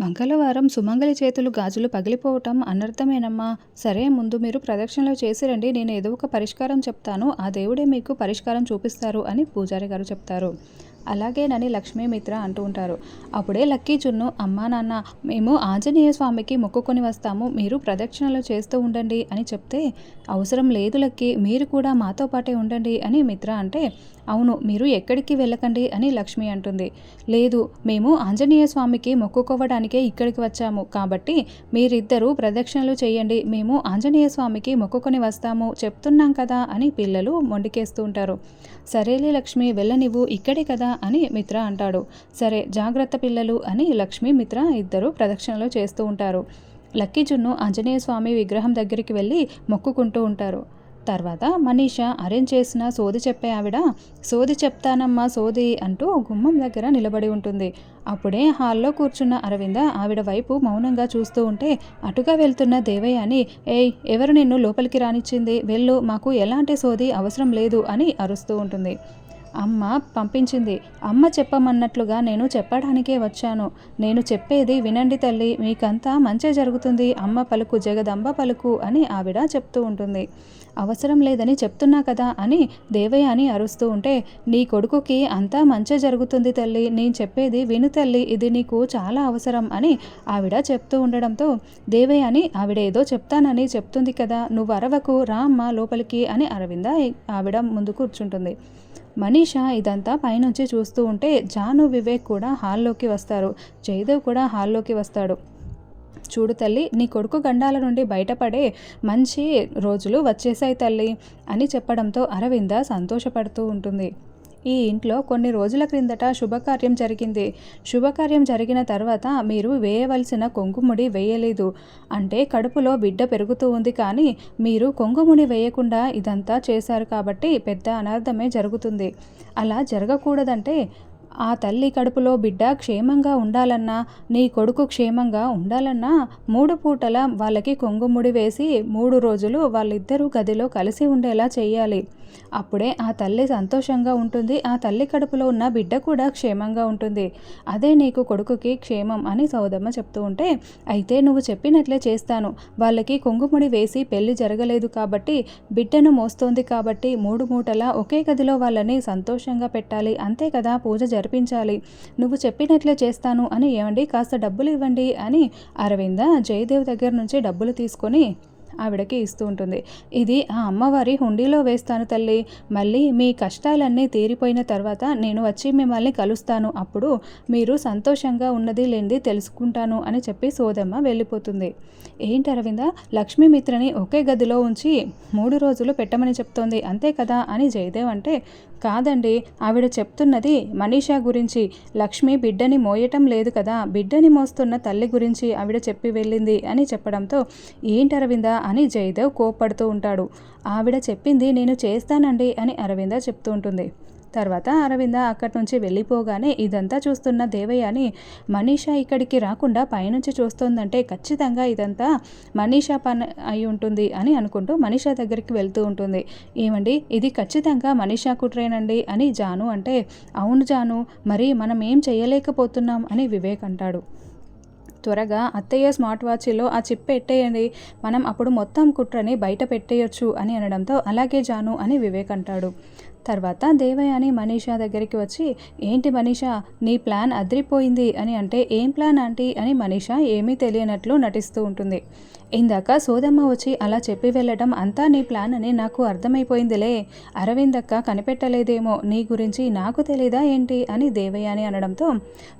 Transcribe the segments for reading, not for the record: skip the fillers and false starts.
మంగళవారం సుమంగళి చేతులు గాజులు పగిలిపోవటం అనర్థమేనమ్మా. సరే, ముందు మీరు ప్రదక్షిణలు చేసి రండి. నేను ఏదో ఒక పరిష్కారం చెప్తాను. ఆ దేవుడే మీకు పరిష్కారం చూపిస్తారు అని పూజారి గారు చెప్తారు. అలాగేనని లక్ష్మీమిత్ర అంటూ ఉంటారు. అప్పుడే లక్కీ చున్ను, అమ్మా నాన్న, మేము ఆంజనేయ స్వామికి మొక్కుకొని వస్తాము, మీరు ప్రదక్షిణలు చేస్తూ ఉండండి అని చెప్తే, అవసరం లేదు లక్కీ, మీరు కూడా మాతో పాటే ఉండండి అని మిత్ర అంటే, అవును, మీరు ఎక్కడికి వెళ్ళకండి అని లక్ష్మి అంటుంది. లేదు, మేము ఆంజనేయ స్వామికి మొక్కుకోవడానికే ఇక్కడికి వచ్చాము, కాబట్టి మీరిద్దరూ ప్రదక్షిణలు చేయండి, మేము ఆంజనేయ స్వామికి మొక్కుకొని వస్తాము చెప్తున్నాం కదా అని పిల్లలు మొండికేస్తూ ఉంటారు. సరేలే లక్ష్మి, వెళ్ళనివ్వు, ఇక్కడే కదా అని మిత్ర అంటాడు. సరే, జాగ్రత్త పిల్లలు అని లక్ష్మి మిత్ర ఇద్దరు ప్రదక్షిణలు చేస్తూ ఉంటారు. లక్కీ జున్ను ఆంజనేయ స్వామి విగ్రహం దగ్గరికి వెళ్ళి మొక్కుకుంటూ ఉంటారు. తర్వాత మనీషా అరేంజ్ చేసిన సోది చెప్పే ఆవిడ, సోది చెప్తానమ్మా సోది అంటూ గుమ్మం దగ్గర నిలబడి ఉంటుంది. అప్పుడే హాల్లో కూర్చున్న అరవింద ఆవిడ వైపు మౌనంగా చూస్తూ ఉంటే, అటుగా వెళ్తున్న దేవయాని, ఏయ్, ఎవరు నిన్ను లోపలికి రానిచ్చింది, వెళ్ళు, మాకు ఎలాంటి సోది అవసరం లేదు అని అరుస్తూ ఉంటుంది. అమ్మ పంపించింది, అమ్మ చెప్పమన్నట్లుగా నేను చెప్పడానికే వచ్చాను, నేను చెప్పేది వినండి తల్లి, మీకంతా మంచే జరుగుతుంది, అమ్మ పలుకు జగదంబ పలుకు అని ఆవిడ చెప్తూ ఉంటుంది. అవసరం లేదని చెప్తున్నా కదా అని దేవయాని అరుస్తూ ఉంటే, నీ కొడుకుకి అంతా మంచే జరుగుతుంది తల్లి, నేను చెప్పేది విను తల్లి, ఇది నీకు చాలా అవసరం అని ఆవిడ చెప్తూ ఉండడంతో, దేవయాని ఆవిడ ఏదో చెప్తానని చెప్తుంది కదా, నువ్వు అరవకు, రా అమ్మ లోపలికి అని అరవింద ఆవిడ ముందు కూర్చుంటుంది. మనీషా ఇదంతా పైనుంచి చూస్తూ ఉంటే జాను, వివేక్ కూడా హాల్లోకి వస్తారు. జయదేవ్ కూడా హాల్లోకి వస్తాడు. చూడు తల్లి, నీ కొడుకు గండాల నుండి బయటపడే మంచి రోజులు వచ్చేసాయి తల్లి అని చెప్పడంతో అరవింద సంతోషపడుతూ ఉంటుంది. ఈ ఇంట్లో కొన్ని రోజుల క్రిందట శుభకార్యం జరిగింది. శుభకార్యం జరిగిన తర్వాత మీరు వేయవలసిన కొంగుముడి వేయలేదు. అంటే కడుపులో బిడ్డ పెరుగుతూ ఉంది, కానీ మీరు కొంగుముడి వేయకుండా ఇదంతా చేశారు కాబట్టి పెద్ద అనర్థమే జరుగుతుంది. అలా జరగకూడదంటే ఆ తల్లి కడుపులో బిడ్డ క్షేమంగా ఉండాలన్నా, నీ కొడుకు క్షేమంగా ఉండాలన్నా 3 పూటల వాళ్ళకి కొంగుముడి వేసి 3 రోజులు వాళ్ళిద్దరూ గదిలో కలిసి ఉండేలా చేయాలి. అప్పుడే ఆ తల్లి సంతోషంగా ఉంటుంది, ఆ తల్లి కడుపులో ఉన్న బిడ్డ కూడా క్షేమంగా ఉంటుంది. అదే నీకు కొడుకుకి క్షేమం అని సౌదమ్మ చెప్తూ ఉంటే, అయితే నువ్వు చెప్పినట్లే చేస్తాను. వాళ్ళకి కొంగుముడి వేసి పెళ్లి జరగలేదు కాబట్టి, బిడ్డను మోస్తోంది కాబట్టి 3 మూటల ఒకే గదిలో వాళ్ళని సంతోషంగా పెట్టాలి, అంతే కదా, పూజ జరిపించాలి. నువ్వు చెప్పినట్లే చేస్తాను అని, ఏమండి కాస్త డబ్బులు ఇవ్వండి అని అరవింద జయదేవ్ దగ్గర నుంచి డబ్బులు తీసుకొని ఆవిడకి ఇస్తూ ఉంటుంది. ఇది ఆ అమ్మవారి హుండీలో వేస్తాను తల్లి, మళ్ళీ మీ కష్టాలన్నీ తీరిపోయిన తర్వాత నేను వచ్చి మిమ్మల్ని కలుస్తాను, అప్పుడు మీరు సంతోషంగా ఉన్నది లేనిది తెలుసుకుంటాను అని చెప్పి సోదమ్మ వెళ్ళిపోతుంది. ఏంటి అరవింద, లక్ష్మీమిత్రని ఒకే గదిలో ఉంచి 3 రోజులు పెట్టమని చెప్తోంది అంతే కదా అని జయదేవ్ అంటే, కాదండి, ఆవిడ చెప్తున్నది మనీషా గురించి, లక్ష్మి బిడ్డని మోయటం లేదు కదా, బిడ్డని మోస్తున్న తల్లి గురించి ఆవిడ చెప్పి వెళ్ళింది అని చెప్పడంతో, ఏంటి అరవింద అని జయదేవ్ కోప్పడుతూ ఉంటాడు. ఆవిడ చెప్పింది నేను చేస్తానండి అని అరవింద చెప్తూ ఉంటుంది. తర్వాత అరవింద అక్కడి నుంచి వెళ్ళిపోగానే ఇదంతా చూస్తున్న దేవయాని, మనీషా ఇక్కడికి రాకుండా పైనుంచి చూస్తోందంటే ఖచ్చితంగా ఇదంతా మనీషా పని అయి ఉంటుంది అని అనుకుంటూ మనీషా దగ్గరికి వెళ్తూ ఉంటుంది. ఏమండి, ఇది ఖచ్చితంగా మనీషా కుట్రేనండి అని జాను అంటే, అవును జాను, మరి మనం ఏం చేయలేకపోతున్నాం అని వివేక్ అంటాడు. త్వరగా అత్తయ్య స్మార్ట్ వాచ్లో ఆ చిప్ పెట్టేయండి, మనం అప్పుడు మొత్తం కుట్రని బయట పెట్టేయొచ్చు అని అనడంతో, అలాగే జాను అని వివేక్ అంటాడు. తర్వాత దేవయాని మనీషా దగ్గరికి వచ్చి, ఏంటి మనీషా, నీ ప్లాన్ అదిరిపోయింది అని అంటే, ఏం ప్లాన్ ఆంటీ అని మనీషా ఏమీ తెలియనట్లు నటిస్తూ ఉంటుంది. ఇందాక సోదమ్మ వచ్చి అలా చెప్పి వెళ్ళడం అంతా నీ ప్లాన్ అని నాకు అర్థమైపోయిందిలే, అరవిందక్క కనిపెట్టలేదేమో, నీ గురించి నాకు తెలీదా ఏంటి అని దేవయాని అనడంతో,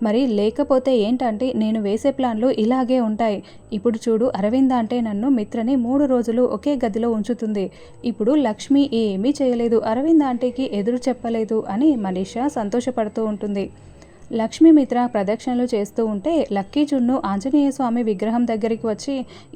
మరి లేకపోతే ఏంటంటే నేను వేసే ప్లాన్లు ఇలాగే ఉంటాయి. ఇప్పుడు చూడు, అరవింద అంటే నన్ను మిత్రని 3 రోజులు ఒకే గదిలో ఉంచుతుంది. ఇప్పుడు లక్ష్మి ఏమీ చేయలేదు, అరవింద ఆంటీకి ఎదురు చెప్పలేదు అని మనీషా సంతోషపడుతూ ఉంటుంది. లక్ష్మీమిత్ర ప్రదక్షిణలు చేస్తూ ఉంటే లక్కీ చున్ను ఆంజనేయ స్వామి విగ్రహం దగ్గరికి వచ్చి,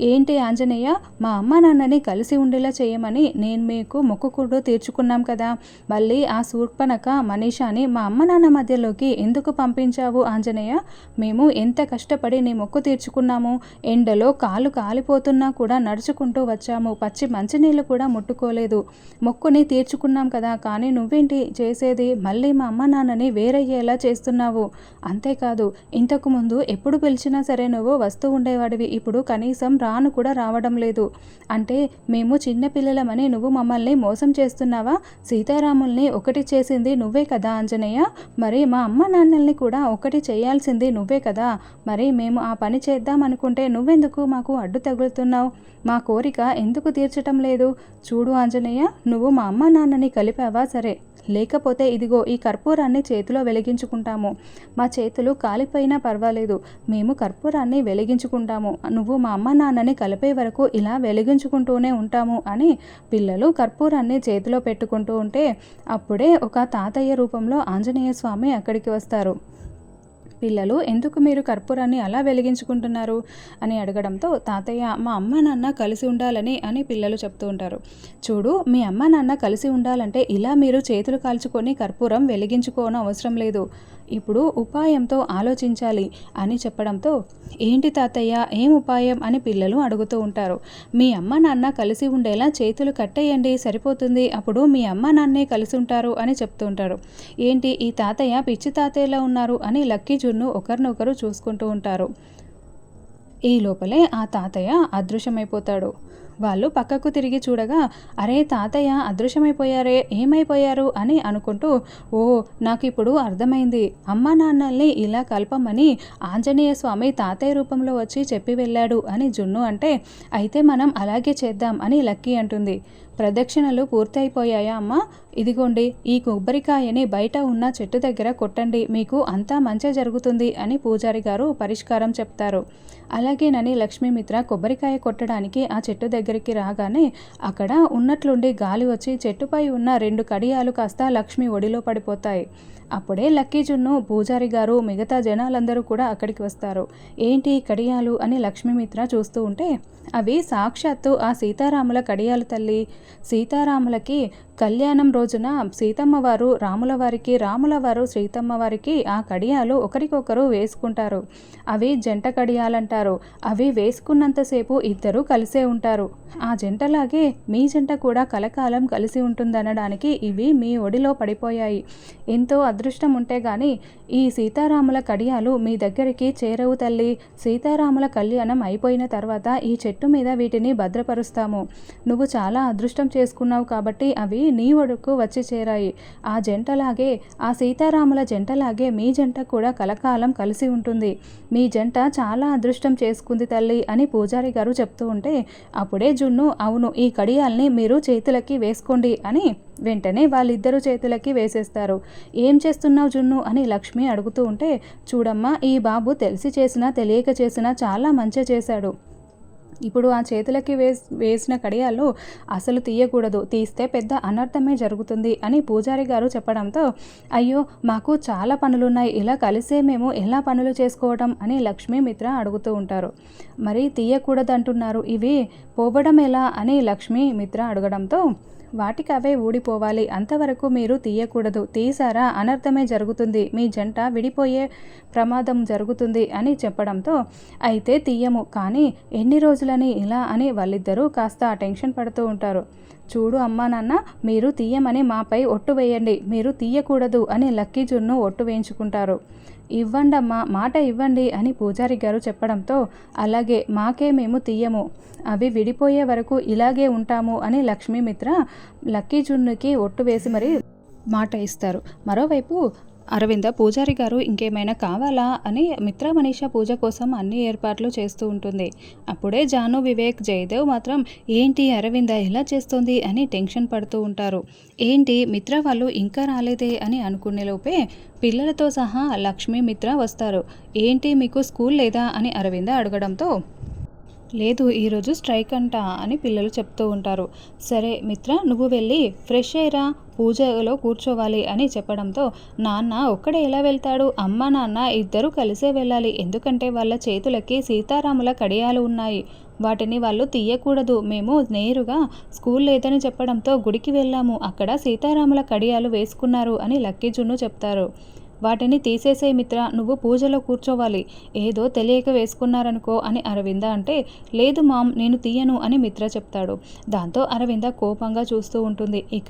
ఏంటి ఆంజనేయ, మా అమ్మ నాన్నని కలిసి ఉండేలా చేయమని నేను మీకు మొక్కుకుంటూ తీర్చుకున్నాం కదా, మళ్ళీ ఆ శూర్పణఖ మనీషాని మా అమ్మ నాన్న మధ్యలోకి ఎందుకు పంపించావు ఆంజనేయ, మేము ఎంత కష్టపడి నీ మొక్కు తీర్చుకున్నాము, ఎండలో కాలు కాలిపోతున్నా కూడా నడుచుకుంటూ వచ్చాము, పచ్చి మంచినీళ్ళు కూడా ముట్టుకోలేదు, మొక్కుని తీర్చుకున్నాం కదా, కానీ నువ్వేంటి చేసేది, మళ్ళీ మా అమ్మ నాన్నని వేరయ్యేలా చేస్తున్నావు ఉన్నావు. అంతేకాదు ఇంతకు ముందు ఎప్పుడు పిలిచినా సరే నువ్వు వస్తూ ఉండేవాడివి, ఇప్పుడు కనీసం రాను కూడా రావడం లేదు. అంటే మేము చిన్నపిల్లలమని నువ్వు మమ్మల్ని మోసం చేస్తున్నావా? సీతారాముల్ని ఒకటి చేసింది నువ్వే కదా ఆంజనేయ, మరి మా అమ్మ నాన్నల్ని కూడా ఒకటి చేయాల్సింది నువ్వే కదా. మరి మేము ఆ పని చేద్దాం అనుకుంటే నువ్వెందుకు మాకు అడ్డు తగులుతున్నావు? మా కోరిక ఎందుకు తీర్చటం లేదు? చూడు ఆంజనేయ, నువ్వు మా అమ్మ నాన్నని కలిపావా సరే, లేకపోతే ఇదిగో ఈ కర్పూరాన్ని చేతిలో వెలిగించుకుంటాము. మా చేతులు కాలిపోయినా పర్వాలేదు, మేము కర్పూరాన్ని వెలిగించుకుంటాము. నువ్వు మా అమ్మ నాన్నని కలిపే వరకు ఇలా వెలిగించుకుంటూనే ఉంటాము అని పిల్లలు కర్పూరాన్ని చేతిలో పెట్టుకుంటూ ఉంటే అప్పుడే ఒక తాతయ్య రూపంలో ఆంజనేయ స్వామి అక్కడికి వస్తారు. పిల్లలు ఎందుకు మీరు కర్పూరాన్ని అలా వెలిగించుకుంటున్నారు అని అడగడంతో తాతయ్య మా అమ్మ నాన్న కలిసి ఉండాలని అని పిల్లలు చెప్తూ ఉంటారు. చూడు, మీ అమ్మ నాన్న కలిసి ఉండాలంటే ఇలా మీరు చేతులు కాల్చుకొని కర్పూరం వెలిగించుకోవడం అవసరం లేదు. ఇప్పుడు ఉపాయంతో ఆలోచించాలి అని చెప్పడంతో ఏంటి తాతయ్య, ఏం ఉపాయం అని పిల్లలు అడుగుతూ ఉంటారు. మీ అమ్మ నాన్న కలిసి ఉండేలా చేతులు కట్టేయండి సరిపోతుంది, అప్పుడు మీ అమ్మ నాన్నే కలిసి ఉంటారు అని చెప్తూ ఉంటారు. ఏంటి ఈ తాతయ్య పిచ్చి తాతయ్యలా ఉన్నారు అని లక్కీ జున్ను ఒకరినొకరు చూసుకుంటూ ఉంటారు. ఈ లోపలే ఆ తాతయ్య అదృశ్యమైపోతాడు. వాళ్ళు పక్కకు తిరిగి చూడగా అరే తాతయ్య అదృశ్యమైపోయారే, ఏమైపోయారు అని అనుకుంటూ ఓ నాకు ఇప్పుడు అర్థమైంది, అమ్మా నాన్నల్ని ఇలా కలపమని ఆంజనేయ స్వామి తాతయ్య రూపంలో వచ్చి చెప్పి వెళ్ళాడు అని జున్ను అంటే అయితే మనం అలాగే చేద్దాం అని లక్కీ అంటుంది. ప్రదక్షిణలు పూర్తయిపోయాయా అమ్మ? ఇదిగోండి ఈ కొబ్బరికాయని బయట ఉన్న చెట్టు దగ్గర కొట్టండి, మీకు అంతా మంచి జరుగుతుంది అని పూజారి గారు పరిష్కారం చెప్తారు. అలాగేనని లక్ష్మీమిత్ర కొబ్బరికాయ కొట్టడానికి ఆ చెట్టు దగ్గరికి రాగానే అక్కడ ఉన్నట్లుండి గాలి వచ్చి చెట్టుపై ఉన్న 2 కడియాలు కాస్త లక్ష్మి ఒడిలో పడిపోతాయి. అప్పుడే లక్కీ జున్ను, పూజారి గారు, మిగతా జనాలందరూ కూడా అక్కడికి వస్తారు. ఏంటి కడియాలు అని లక్ష్మీమిత్ర చూస్తూ ఉంటే అవి సాక్షాత్తు ఆ సీతారాముల కడియాలు తల్లి. సీతారాములకి కళ్యాణం రోజున సీతమ్మ వారు రాముల వారికి, రాముల వారు సీతమ్మ వారికి ఆ కడియాలు ఒకరికొకరు వేసుకుంటారు. అవి జంట కడియాలంటారు. అవి వేసుకున్నంతసేపు ఇద్దరు కలిసే ఉంటారు. ఆ జంటలాగే మీ జంట కూడా కలకాలం కలిసి ఉంటుందనడానికి ఇవి మీ ఒడిలో పడిపోయాయి. ఎంతో అదృష్టం ఉంటే గాని ఈ సీతారాముల కడియాలు మీ దగ్గరికి చేరవు తల్లి. సీతారాముల కళ్యాణం అయిపోయిన తర్వాత ఈ చెట్టు మీద వీటిని భద్రపరుస్తాము. నువ్వు చాలా అదృష్టం చేసుకున్నావు కాబట్టి అవి నీ ఒడుకు వచ్చి చేరాయి. ఆ జంటలాగే, ఆ సీతారాముల జంటలాగే మీ జంట కూడా కలకాలం కలిసి ఉంటుంది. మీ జంట చాలా అదృష్టం చేసుకుంది తల్లి అని పూజారి గారు చెప్తూ ఉంటే అప్పుడే జున్ను అవును ఈ కడియాల్ని మీరు చేతులకి వేసుకోండి అని వెంటనే వాళ్ళిద్దరూ చేతులకి వేసేస్తారు. ఏం చేస్తున్నావు జున్ను అని లక్ష్మి అడుగుతూ ఉంటే చూడమ్మా, ఈ బాబు తెలిసి చేసినా తెలియక చేసినా చాలా మంచి చేశాడు. ఇప్పుడు ఆ చేతులకి వేసిన కడియాలు అసలు తీయకూడదు, తీస్తే పెద్ద అనర్థమే జరుగుతుంది అని పూజారి గారు చెప్పడంతో అయ్యో మాకు చాలా పనులున్నాయి, ఇలా కలిసే మేము ఎలా పనులు చేసుకోవడం అని లక్ష్మీమిత్ర అడుగుతూ ఉంటారు. మరి తీయకూడదంటున్నారు, ఇవి పోవడం ఎలా అని లక్ష్మీమిత్ర అడగడంతో వాటికి అవే ఊడిపోవాలి, అంతవరకు మీరు తీయకూడదు, తీసారా అనర్థమే జరుగుతుంది, మీ జంట విడిపోయే ప్రమాదం జరుగుతుంది అని చెప్పడంతో అయితే తీయము, కానీ ఎన్ని రోజులని ఇలా అని వాళ్ళిద్దరూ కాస్త టెన్షన్ పడుతూ ఉంటారు. చూడు అమ్మా నాన్న, మీరు తీయమని మాపై ఒట్టు వేయండి, మీరు తీయకూడదు అని లక్కీ జున్ను ఒట్టు వేయించుకుంటారు. ఇవ్వండమ్మా, మాట ఇవ్వండి అని పూజారి గారు చెప్పడంతో అలాగే మాకే మేము తీయము, అవి విడిపోయే వరకు ఇలాగే ఉంటాము అని లక్ష్మీమిత్ర లక్కీ జున్నుకి ఒట్టు వేసి మరి మాట ఇస్తారు. మరోవైపు అరవింద పూజారి గారు ఇంకేమైనా కావాలా అని మిత్ర మనీషా పూజ కోసం అన్ని ఏర్పాట్లు చేస్తూ ఉంటుంది. అప్పుడే జాను, వివేక్, జయదేవ్ మాత్రం ఏంటి అరవింద ఎలా చేస్తోంది అని టెన్షన్ పడుతూ ఉంటారు. ఏంటి మిత్ర వాళ్ళు ఇంకా రాలేదే అని అనుకునే లోపే పిల్లలతో సహా లక్ష్మీ మిత్ర వస్తారు. ఏంటి మీకు స్కూల్ లేదా అని అరవింద అడగడంతో లేదు ఈరోజు స్ట్రైక్ అంట అని పిల్లలు చెప్తూ ఉంటారు. సరే మిత్ర, నువ్వు వెళ్ళి ఫ్రెష్ అయ్యిరా, పూజలో కూర్చోవాలి అని చెప్పడంతో నాన్న ఒక్కడే ఎలా వెళ్తాడు, అమ్మ నాన్న ఇద్దరూ కలిసే వెళ్ళాలి, ఎందుకంటే వాళ్ళ చేతులకి సీతారాముల కడియాలు ఉన్నాయి, వాటిని వాళ్ళు తీయకూడదు, మేము నేరుగా స్కూల్ లేదని చెప్పడంతో గుడికి వెళ్ళాము, అక్కడ సీతారాముల కడియాలు వేసుకున్నారు అని లక్కీ జున్ను చెప్తారు. వాటిని తీసేసే మిత్ర, నువ్వు పూజలో కూర్చోవాలి, ఏదో తెలియక వేసుకున్నారనుకో అని అరవింద అంటే లేదు మామ్ నేను తీయను అని మిత్ర చెప్తాడు. దాంతో అరవింద కోపంగా చూస్తూ ఉంటుంది. ఇక